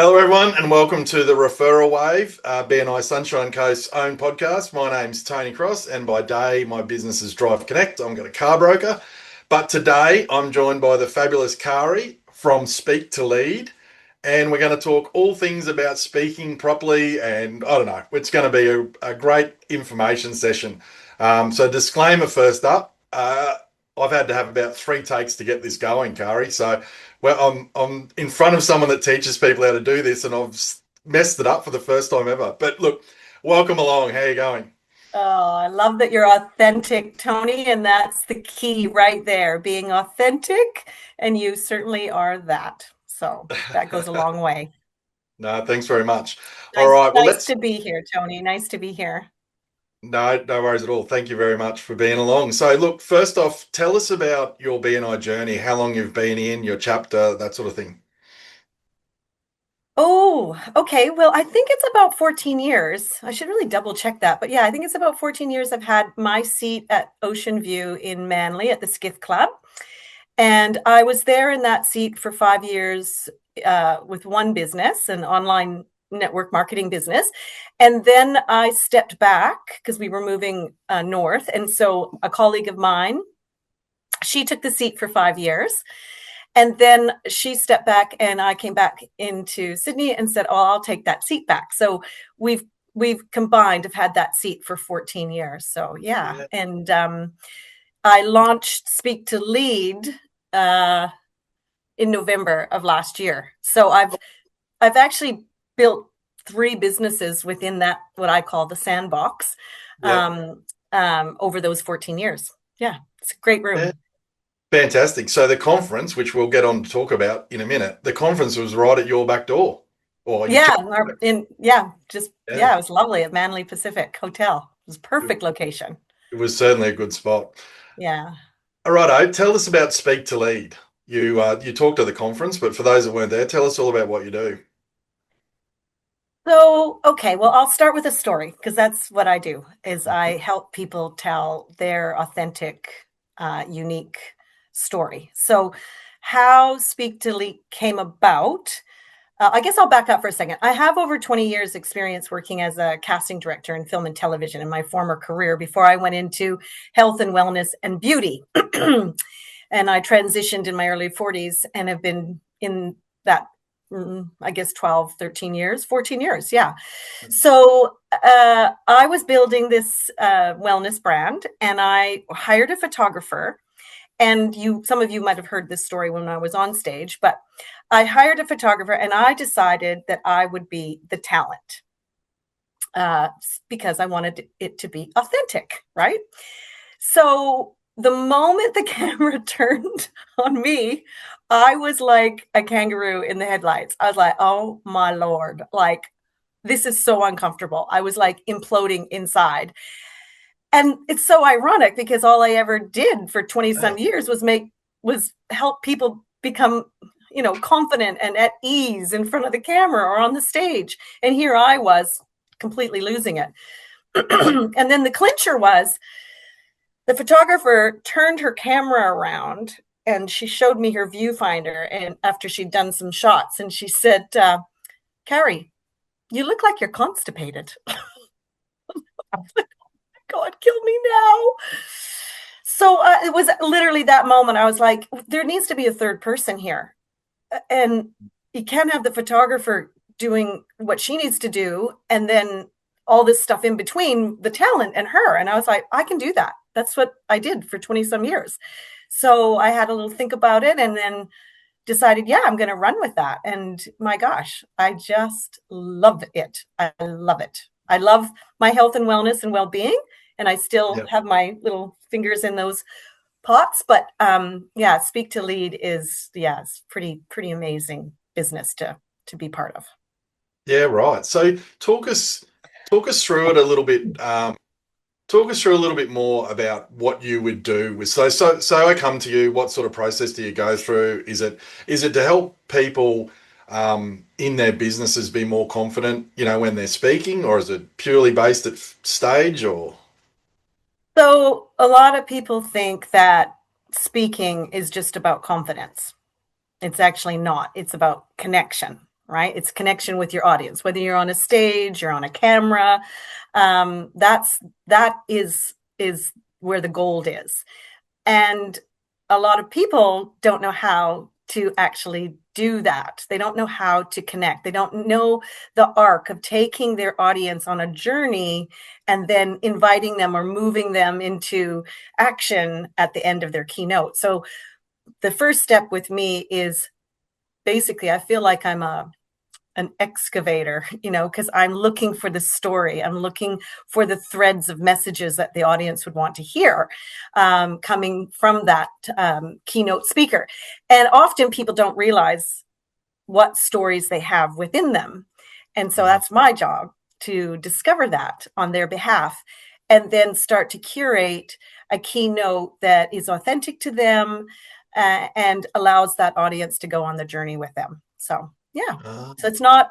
Hello, everyone, and welcome to the Referral Wave, BNI Sunshine Coast's own podcast. My name's Tony Cross, and by day, my business is Drive Connect. I'm got a car broker, but today I'm joined by the fabulous Kari from Speak to Lead, and we're going to talk all things about speaking properly. And I don't know, it's going to be a great information session. So, disclaimer first up. I've had to have about 3 takes to get this going, Kari. So, well, I'm in front of someone that teaches people how to do this, and I've messed it up for the first time ever. But look, welcome along. How are you going? Oh, I love that you're authentic, Tony, and that's the key right there, being authentic, and you certainly are that. So that goes a long way. No, thanks very much. All Nice, right. Well, nice let's. to be here, Tony. Nice to be here. No, no worries at all. Thank you very much for being along. So, look, first off, tell us about your BNI journey, how long you've been in, your chapter, that sort of thing. Oh, okay. Well, I think it's about 14 years. I should really double check that. But yeah, I think it's about 14 years I've had my seat at Ocean View in Manly at the Skiff Club. And I was there in that seat for 5 years with one business, an online network marketing business. And then I stepped back because we were moving north. And so a colleague of mine, she took the seat for 5 years. And then she stepped back and I came back into Sydney and said, oh, I'll take that seat back. So we've combined, have had that seat for 14 years. So yeah. Yeah. And I launched Speak to Lead in November of last year. So I've actually built 3 businesses within that, what I call the sandbox, Yeah. over those 14 years. Yeah, it's a great Yeah. room. Fantastic. So, the conference, which we'll get on to talk about in a minute, the conference was right at your back door, or you Yeah, just. it Yeah. was lovely at Manly Pacific Hotel. It was a perfect location. It was certainly a good spot. Yeah. All right, tell us about Speak to Lead. You talked at the conference, but for those that weren't there, tell us all about what you do. So, okay, well, I'll start with a story because that's what I do is I help people tell their authentic, unique story. So, how Speak to Lead came about, I guess I'll back up for a second. I have over 20 years experience working as a casting director in film and television in my former career before I went into health and wellness and beauty. And I transitioned in my early 40s and have been in that, I guess 12, 13 years, 14 years. Yeah. So I was building this wellness brand and I hired a photographer. And some of you might have heard this story when I was on stage, but I hired a photographer and I decided that I would be the talent because I wanted it to be authentic, right? So the moment the camera turned on me, I was like a kangaroo in the headlights. I was like, oh my Lord, like this is so uncomfortable. I was like imploding inside. And it's so ironic because all I ever did for 20 some Wow. years was help people become, confident and at ease in front of the camera or on the stage. And here I was completely losing it. And then the clincher was the photographer turned her camera around and she showed me her viewfinder and after she'd done some shots and she said, Kari, you look like you're constipated. God, kill me now. So it was literally that moment. I was like, there needs to be a third person here. And you can't have the photographer doing what she needs to do and then all this stuff in between the talent and her. And I was like, I can do that. That's what I did for 20 some years. So I had a little think about it and then decided, yeah, I'm going to run with that. And my gosh, I just love it. I love it. I love my health and wellness and well-being. And I still Yeah. have my little fingers in those pots. But yeah, Speak to Lead is, yeah, it's pretty amazing business to be part of. Yeah, right. So talk us through it a little bit. Talk us through a little bit more about what you would do with so I come to you. What sort of process do you go through? Is it to help people in their businesses be more confident, when they're speaking, or is it purely based at stage or? So a lot of people think that speaking is just about confidence. It's actually not. It's about connection. right? It's connection with your audience, whether you're on a stage, you're on a camera. That is where the gold is. And a lot of people don't know how to actually do that. They don't know how to connect. They don't know the arc of taking their audience on a journey and then inviting them or moving them into action at the end of their keynote. So the first step with me is basically, I feel like I'm an excavator, because I'm looking for the story. I'm looking for the threads of messages that the audience would want to hear, coming from that keynote speaker. And often people don't realize what stories they have within them. And so that's my job, to discover that on their behalf and then start to curate a keynote that is authentic to them, and allows that audience to go on the journey with them. So yeah. So it's not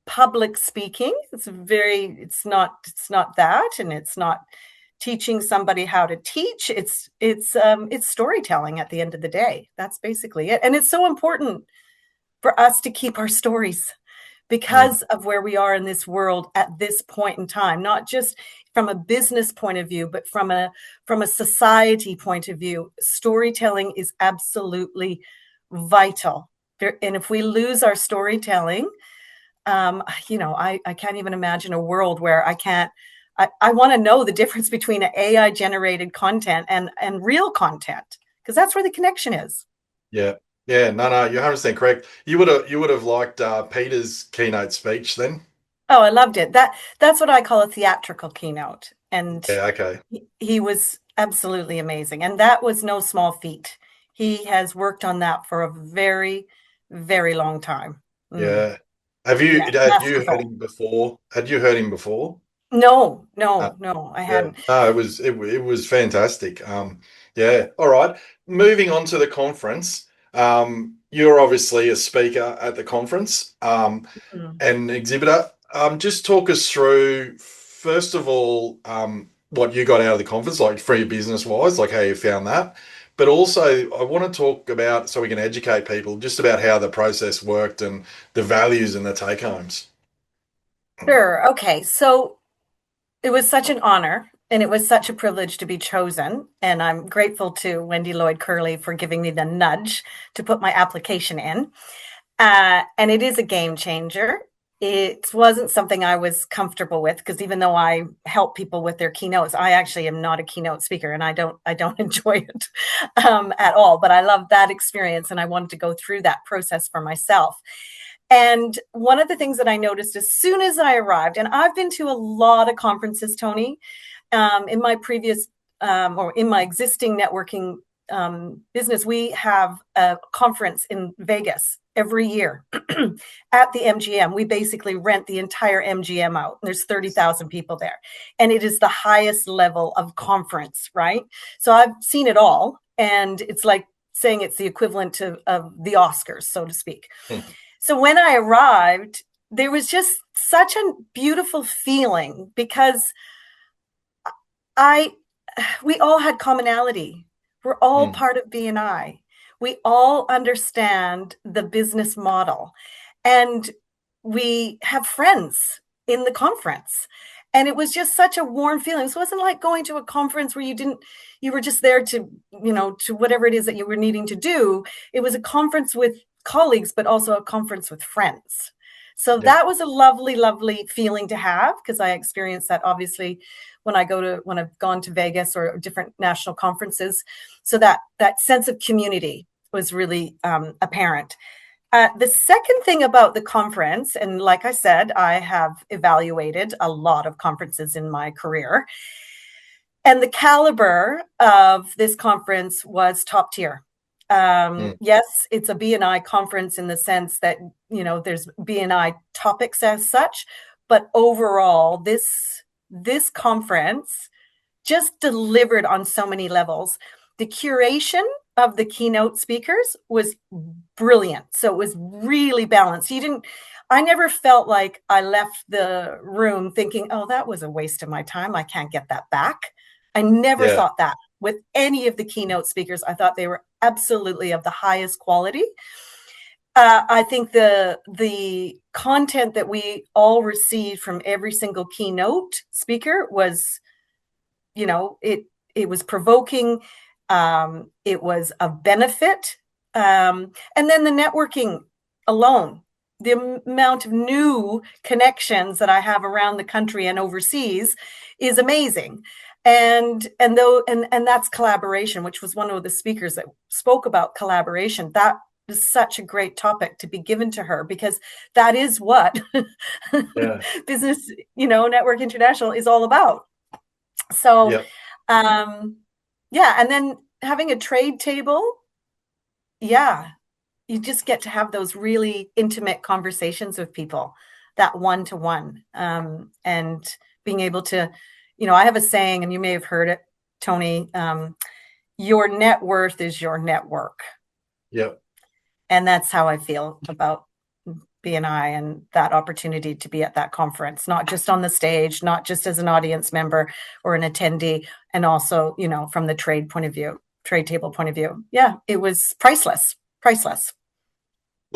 public speaking. It's not that, and it's not teaching somebody how to teach. It's storytelling at the end of the day. That's basically it. And it's so important for us to keep our stories because of where we are in this world at this point in time, not just from a business point of view, but from a society point of view. Storytelling is absolutely vital. And if we lose our storytelling, I can't even imagine a world where I want to know the difference between AI generated content and real content, because that's where the connection is. Yeah. Yeah. No, you're 100% correct. You would have liked Peter's keynote speech then. Oh, I loved it. That's what I call a theatrical keynote. And Yeah. Okay. he was absolutely amazing. And that was no small feat. He has worked on that for a very, very long time. Yeah. Have you Yeah, had you heard masterful. him before? Had you heard him before? No, Uh, no, no, I yeah. hadn't. No, it was fantastic. Yeah. All right. Moving on to the conference. You're obviously a speaker at the conference, Mm. and exhibitor. Just talk us through, first of all, what you got out of the conference, like for your business wise, like how you found that. But also, I want to talk about, so we can educate people, just about how the process worked and the values and the take homes. Sure. Okay. So it was such an honor and it was such a privilege to be chosen. And I'm grateful to Wendy Lloyd Curley for giving me the nudge to put my application in. And it is a game changer. It wasn't something I was comfortable with, because even though I help people with their keynotes, I actually am not a keynote speaker, and I don't enjoy it at all. But I love that experience, and I wanted to go through that process for myself. And one of the things that I noticed as soon as I arrived, and I've been to a lot of conferences, Tony, in my previous or in my existing networking business, we have a conference in Vegas every year at the MGM. We basically rent the entire MGM out. There's 30,000 people there. And it is the highest level of conference, right? So I've seen it all. And it's like saying it's the equivalent of the Oscars, so to speak. Hmm. So when I arrived, there was just such a beautiful feeling, because I we all had commonality. We're all Hmm. part of BNI. We all understand the business model, and we have friends in the conference. And it was just such a warm feeling. This wasn't like going to a conference where you were just there to, to whatever it is that you were needing to do. It was a conference with colleagues, but also a conference with friends. So Yeah. that was a lovely, lovely feeling to have, because I experienced that obviously when I've gone to Vegas or different national conferences. So that sense of community was really apparent. The second thing about the conference, and like I said, I have evaluated a lot of conferences in my career, and the caliber of this conference was top tier. Hmm. Yes, it's a BNI conference in the sense that, there's BNI topics as such, but overall, this conference just delivered on so many levels. The curation of the keynote speakers was brilliant. So it was really balanced. I never felt like I left the room thinking, oh, that was a waste of my time. I can't get that back. I never Yeah. thought that with any of the keynote speakers. I thought they were absolutely of the highest quality. I think the content that we all received from every single keynote speaker was, it was provoking. It was of benefit. And then the networking alone, the amount of new connections that I have around the country and overseas is amazing. And that's collaboration, which was one of the speakers that spoke about collaboration. That is such a great topic to be given to her, because that is what Yeah. business, Network International is all about. So, Yeah. yeah, and then having a trade table, yeah, you just get to have those really intimate conversations with people, that one-to-one, and being able to, I have a saying, and you may have heard it, Tony, your net worth is your network. Yeah. And that's how I feel about BNI and that opportunity to be at that conference, not just on the stage, not just as an audience member or an attendee, and also, from the trade table point of view. Yeah, it was priceless, priceless.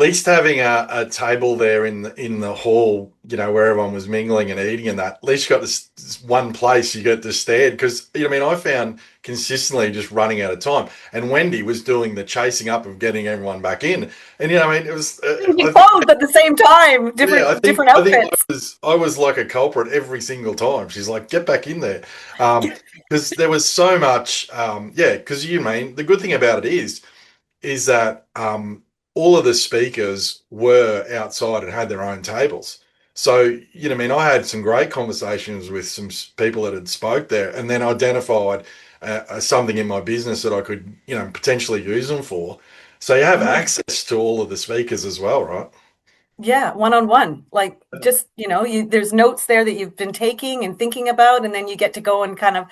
At least having a table there in the hall, where everyone was mingling and eating and that, at least you got this one place you get to stand. Because, I found consistently just running out of time. And Wendy was doing the chasing up of getting everyone back in. And, it was, You both at the same time, yeah, different I outfits. was like a culprit every single time. She's like, get back in there. Because there was so much, yeah, because the good thing about it is that all of the speakers were outside and had their own tables. So, I had some great conversations with some people that had spoke there, and then identified something in my business that I could, potentially use them for. So you have Mhm. access to all of the speakers as well, right? Yeah, one-on-one. Like, just, there's notes there that you've been taking and thinking about, and then you get to go and kind of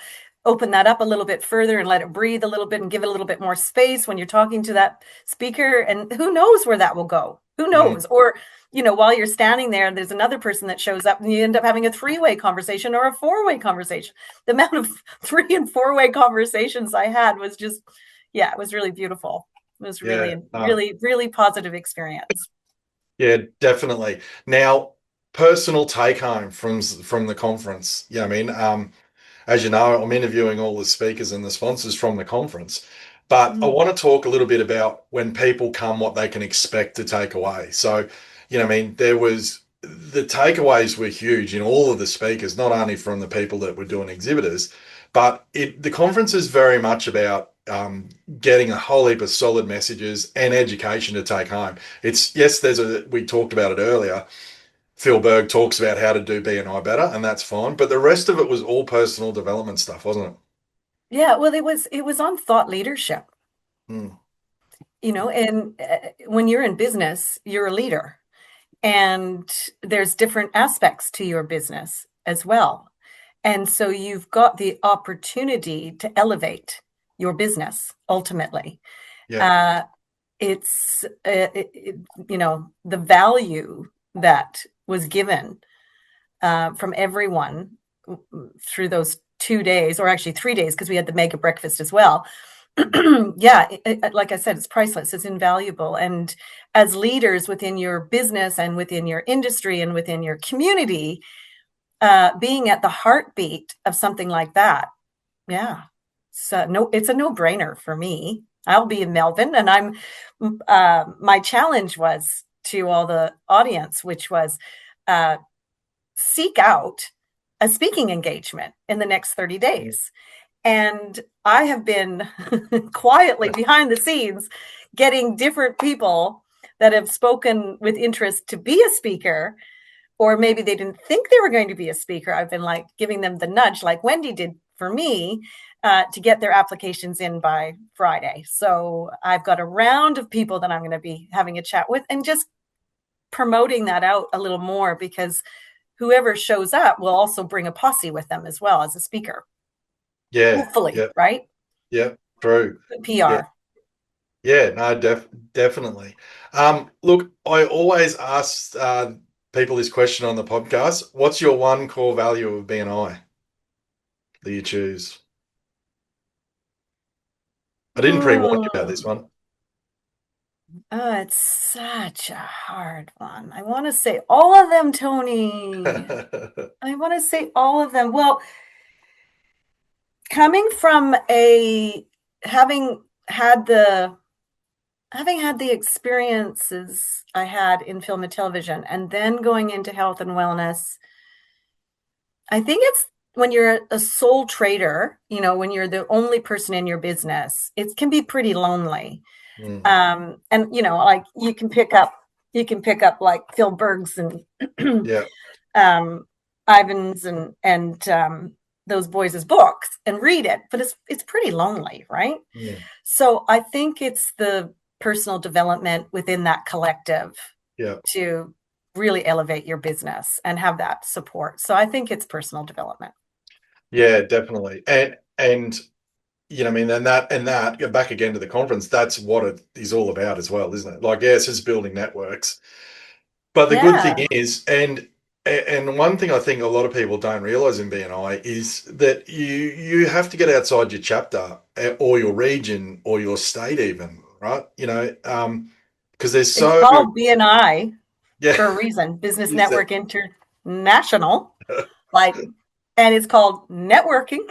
open that up a little bit further and let it breathe a little bit and give it a little bit more space when you're talking to that speaker. And who knows where that will go? Who Mm. knows? Or, while you're standing there, there's another person that shows up and you end up having a three-way conversation or a four-way conversation. The amount of three and four-way conversations I had was just, yeah, it was really beautiful. It was Yeah. really, really, really positive experience. Yeah, definitely. Now, personal take home from the conference. As you know, I'm interviewing all the speakers and the sponsors from the conference, but I Mm. want to talk a little bit about when people come, what they can expect to take away. So, there was the takeaways were huge in all of the speakers, not only from the people that were doing exhibitors, but the conference is very much about getting a whole heap of solid messages and education to take home. It's yes, we talked about it earlier. Phil Berg talks about how to do BNI better, and that's fine. But the rest of it was all personal development stuff, wasn't it? Yeah, well, it was on thought leadership, Mm. and when you're in business, you're a leader, and there's different aspects to your business as well. And so you've got the opportunity to elevate your business ultimately. Yeah, Uh, it's, the value that was given from everyone through those 2 days, or actually 3 days, because we had the mega breakfast as well. Yeah, like I said, it's priceless. It's invaluable. And as leaders within your business and within your industry and within your community, being at the heartbeat of something like that, yeah, so no, it's a no-brainer for me. I'll be in Melbourne, and my challenge was to all the audience, which was uh, seek out a speaking engagement in the next 30 days. And I have been quietly behind the scenes getting different people that have spoken with interest to be a speaker, or maybe they didn't think they were going to be a speaker. I've been like giving them the nudge, like Wendy did for me, to get their applications in by Friday. So I've got a round of people that I'm going to be having a chat with, and just promoting that out a little more, because whoever shows up will also bring a posse with them as well as a speaker. yeah, Hopefully, yeah, right? yeah. True. Good Yeah, PR. yeah. No, definitely. Look, I always ask people this question on the podcast: what's your one core value of BNI that you choose? I didn't pre-warn you about this Hmm. one. Oh, it's such a hard one. I want to say all of them, Tony. I want to say all of them. Well, coming from a having had the having had the experiences I had in film and television and then going into health and wellness, I think it's when you're a sole trader, when you're the only person in your business, it can be pretty lonely. Mm, And like you can pick up like Phil Berg's and yeah, um, Ivan's and those boys' books and read it, but it's pretty lonely, right? mm, So I think it's the personal development within that collective yeah, to really elevate your business and have that support. So I think it's personal development. yeah, definitely. And I mean, and that go back again to the conference. That's what it is all about as well, isn't it? Like, yes, it's building networks, but the good thing Yeah, is, and one thing I think a lot of people don't realize in BNI is that you have to get outside your chapter or your region or your state even, right? Because there's it's so called BNI yeah, for a reason, Business is that Network International, like, and it's called networking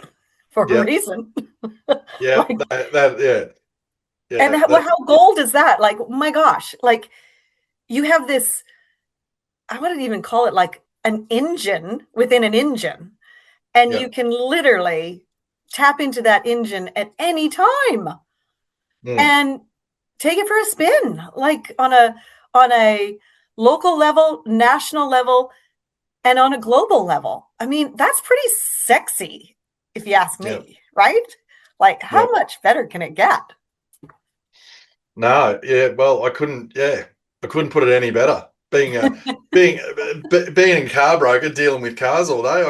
for a yeah, reason. yeah, Like, that yeah, and yeah, how gold is that? Like, oh my gosh, like you have this, I wouldn't even call it like an engine within an engine, and yeah, you can literally tap into that engine at any time mm, and take it for a spin, like on a local level, national level, and on a global level. I mean, that's pretty sexy, if you ask yeah, me, right? Like, yeah. how much better can it get? No, yeah, well, I couldn't put it any better. Being a car broker, dealing with cars all day,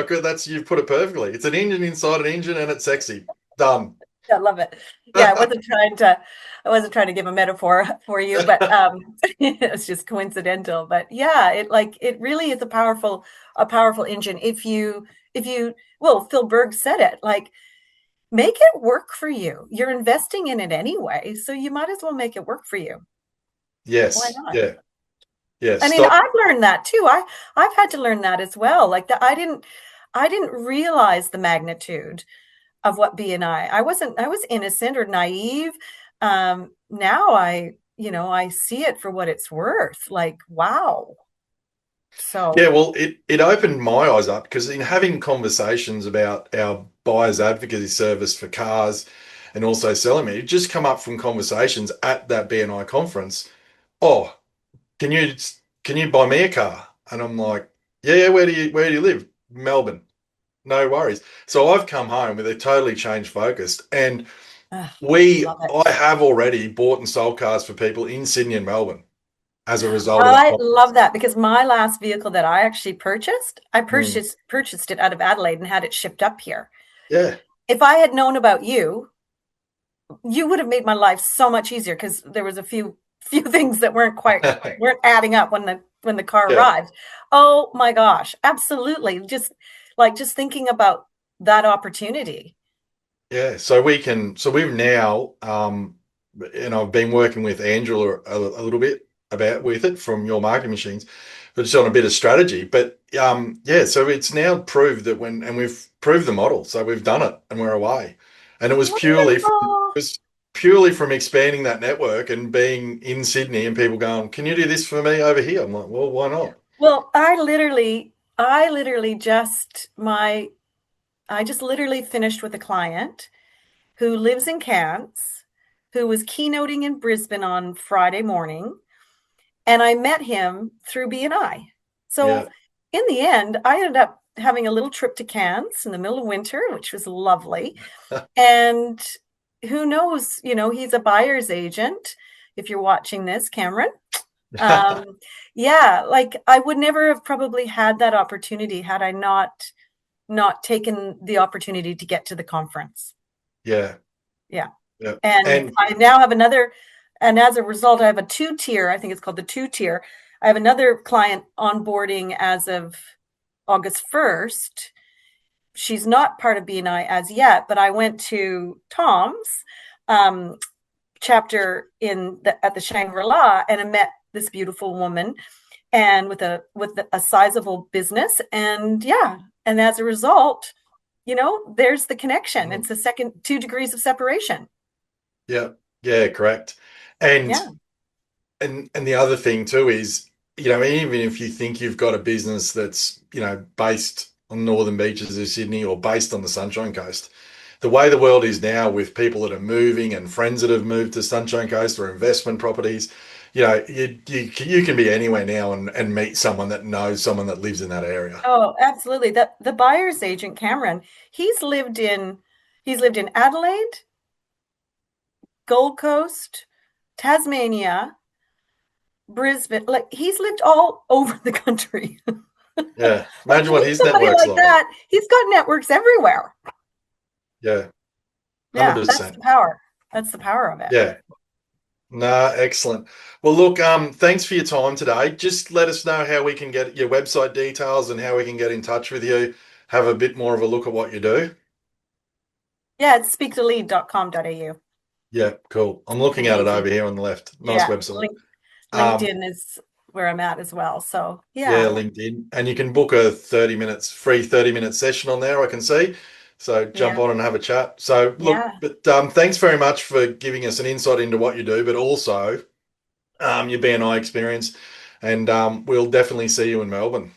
you've put it perfectly. It's an engine inside an engine, and it's sexy. Done. I love it. Yeah, I wasn't trying to give a metaphor for you, but it's just coincidental. But yeah, it really is a powerful engine. If you well, Phil Berg said it, like make it work for you. You're investing in it anyway, so you might as well make it work for you. Why Yes, not? yeah, yeah. I mean, Stop. I've learned that too. I've had to learn that as well. Like that I didn't realize the magnitude of what BNI. I was innocent or naive. Now I see it for what it's worth. Like, wow. Yeah, So well, it opened my eyes up because in having conversations about our buyers advocacy service for cars and also selling me, it just come up from conversations at that BNI conference. Oh, can you can you buy me a car? And I'm like, yeah, yeah. Where do you live? Melbourne. No worries. So I've come home with a totally changed focus, and love I it. have already bought and sold cars for people in Sydney and Melbourne as a result of that I love conference. that because my last vehicle that I actually purchased, I Mm. purchased it out of Adelaide and had it shipped up here. Yeah, If I had known about you, you would have made my life so much easier because there was a few things that weren't adding up when the car yeah, arrived. Oh my gosh, absolutely. Just thinking about that opportunity. yeah. So we've now, and I've been working with Angela a little bit about with it from your marketing machines, but just on a bit of strategy. But yeah, so it's now proved that and we've proved the model. So we've done it and we're away. And Wonderful. it was purely from expanding that network and being in Sydney and people going, can you do this for me over here? I'm like, well, why not? Well, I just literally finished with a client who lives in Cairns, who was keynoting in Brisbane on Friday morning, and I met him through BNI. Yeah. So in the end, I ended up having a little trip to Cairns in the middle of winter, which was lovely. And who knows, he's a buyer's agent. If you're watching this, Cameron, yeah, like I would never have probably had that opportunity had I not taken the opportunity to get to the conference. Yeah. Yeah. Yeah. And And I now have another, and as a result, I have a two-tier, I think it's called the two-tier. I have another client onboarding as of August 1st. She's not part of BNI as yet, but I went to Tom's um, chapter at the Shangri-La, and I met this beautiful woman, and with a sizable business, and yeah, and as a result, there's the connection. It's the second 2 degrees of separation. Yeah, yeah, correct. And Yeah. and the other thing too is, even if you think you've got a business that's, based on northern beaches of Sydney or based on the Sunshine Coast, the way the world is now with people that are moving and friends that have moved to Sunshine Coast or investment properties, you can be anywhere now and meet someone that knows someone that lives in that area. Oh, absolutely. The buyer's agent, Cameron, he's lived in Adelaide, Gold Coast, Tasmania, Brisbane. Like, he's lived all over the country. Yeah. Like, Imagine to what meet his somebody network's like like. that, he's got networks everywhere. Yeah. Yeah, that's 100%. the power. That's the power of it. Yeah. Nah, excellent. Well, look, thanks for your time today. Just let us know how we can get your website details and how we can get in touch with you. Have a bit more of a look at what you do. Yeah, it's speaktolead.com.au. Yeah, cool. I'm looking Pretty at it easy. over here on the left. Nice Yeah. website. Um, LinkedIn is where I'm at as well. So yeah, yeah. LinkedIn. And you can book a 30 minutes, free 30-minute session on there, I can see. So jump Yeah. on and have a chat. So look, Yeah. but thanks very much for giving us an insight into what you do, but also your BNI experience. And we'll definitely see you in Melbourne.